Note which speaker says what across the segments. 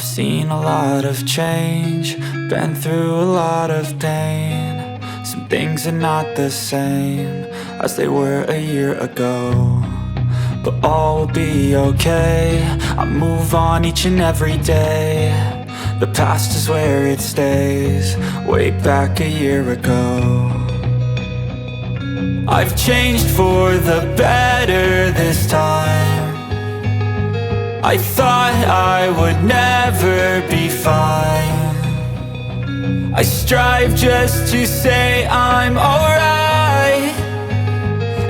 Speaker 1: I've seen a lot of change, been through a lot of pain. Some things are not the same as they were a year ago, but all will be okay. I move on each and every day. The past is where it stays, way back a year ago. I've changed for the better this time. I thought I would never be fine. I strive just to say I'm alright,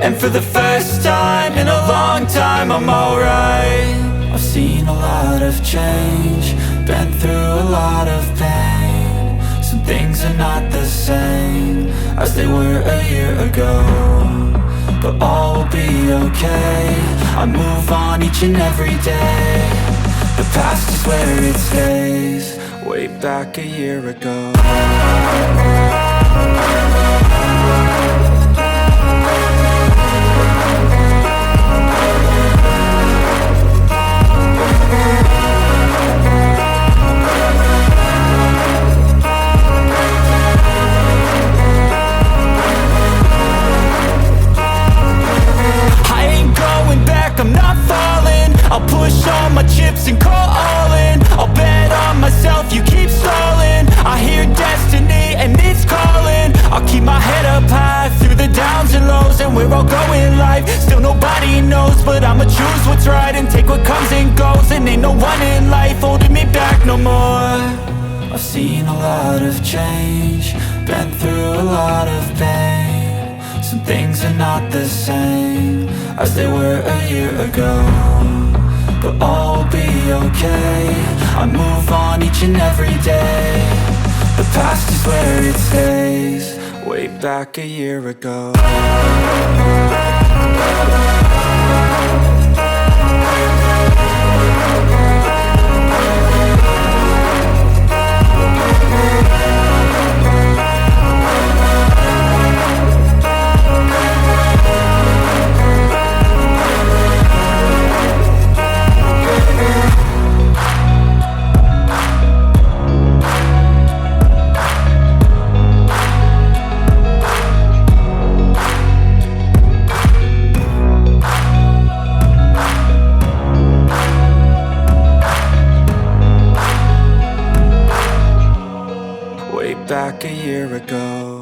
Speaker 1: and for the first time in a long time I'm alright. I've seen a lot of change, been through a lot of pain. Some things are not the same as they were a year ago, but all will be okay. I move on each and every day. The past is where it stays, way back a year ago. I'm not falling, I'll push all my chips and call all in. I'll bet on myself, you keep stalling. I hear destiny and it's calling. I'll keep my head up high through the downs and lows, and we're all going life. Still nobody knows, but I'ma choose what's right and take what comes and goes. And ain't no one in life holding me back no more. I've seen a lot of change, been through a lot of pain. Some things are not the same as they were a year ago, but all will be okay. I move on each and every day. The past is where it stays, way back a year ago. Back a year ago.